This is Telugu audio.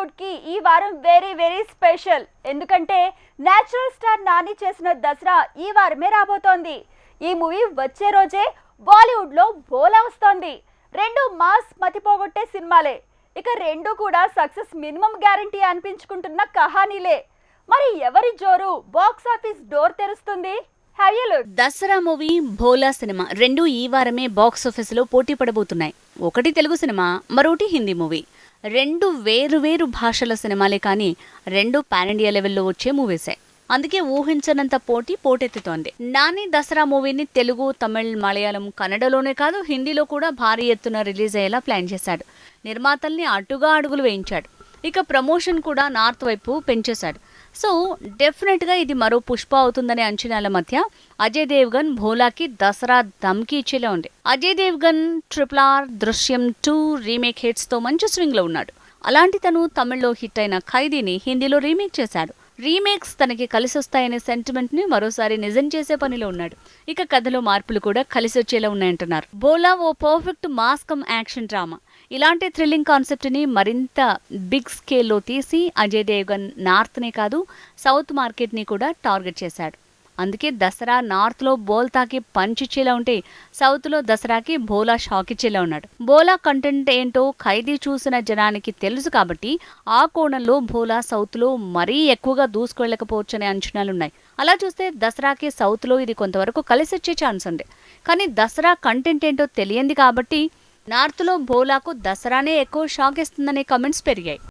బాలీవుడ్ కి ఈ వారం వెరీ స్పెషల్. ఎందుకంటే నేచురల్ స్టార్ నాని చేసిన దసరా ఈ వారమే రాబోతోంది. ఈ మూవీ వచ్చే రోజే బాలీవుడ్ లో బోలా వస్తోంది. రెండు మాస్ మతిపోగొట్టే సినిమాలే. ఇక రెండు కూడా సక్సెస్ మినిమం గ్యారంటీ అనిపించుకుంటున్న కహానీలే. మరి ఎవరి జోరు బాక్స్ ఆఫీస్ డోర్ తెరుస్తుంది? దసరా మూవీ, భోలా సినిమా రెండు ఈ వారమే బాక్స్ ఆఫీస్ లో పోటీ పడబోతున్నాయి. ఒకటి తెలుగు సినిమా, మరోటి హిందీ మూవీ. రెండు వేరు భాషల సినిమాలే, కానీ రెండు పాన్ ఇండియా లెవెల్లో వచ్చే మూవీసే. అందుకే ఊహించనంత పోటెత్తుతోంది. నాని దసరా మూవీని తెలుగు, తమిళ్, మలయాళం, కన్నడలోనే కాదు హిందీలో కూడా భారీ ఎత్తున రిలీజ్ అయ్యేలా ప్లాన్ చేశాడు. నిర్మాతల్ని అటుగా అడుగులు వేయించాడు. ఇక ప్రమోషన్ కూడా నార్త్ వైపు పెంచేశాడు. సో డెఫినెట్గా ఇది మరో పుష్ప అవుతుందనే అంచనాల మధ్య అజయ్ దేవ్గన్ భోలాకి దసరా ధమ్కి ఇచ్చేలా ఉంది. అజయ్ దేవ్గన్ RRR, దృశ్యం 2 రీమేక్ హిట్స్తో మంచి స్వింగ్లో ఉన్నాడు. అలాంటి తను తమిళ్లో హిట్ అయిన ఖైదీని హిందీలో రీమేక్ చేశాడు. రీమేక్స్ తనకి కలిసొస్తాయనే సెంటిమెంట్ ని మరోసారి నిజం చేసే పనిలో ఉన్నాడు. ఇక కథలో మార్పులు కూడా కలిసొచ్చేలా ఉన్నాయంటున్నారు. బోలా ఓ perfect mass cum action drama. ఇలాంటి థ్రిల్లింగ్ కాన్సెప్ట్ ని మరింత బిగ్ స్కేల్లో తీసి అజయ్ దేవ్గన్ నార్త్ నే కాదు సౌత్ మార్కెట్ ని కూడా టార్గెట్ చేశాడు. అందుకే దసరా నార్త్ లో బోల్తాకి పంచిచ్చేలా ఉంటే సౌత్ లో దసరాకి బోలా షాక్ ఇచ్చేలా ఉన్నాడు. బోలా కంటెంట్ ఏంటో ఖైదీ చూసిన జనానికి తెలుసు కాబట్టి ఆ కోణంలో బోలా సౌత్ లో మరీ ఎక్కువగా దూసుకెళ్లకపోవచ్చనే అంచనాలున్నాయి. అలా చూస్తే దసరాకి సౌత్ లో ఇది కొంతవరకు కలిసొచ్చే ఛాన్స్ ఉంది. కానీ దసరా కంటెంట్ ఏంటో తెలియంది కాబట్టి నార్త్ లో బోలాకు దసరానే ఎక్కువ షాక్ ఇస్తుందనే కమెంట్స్ పెరిగాయి.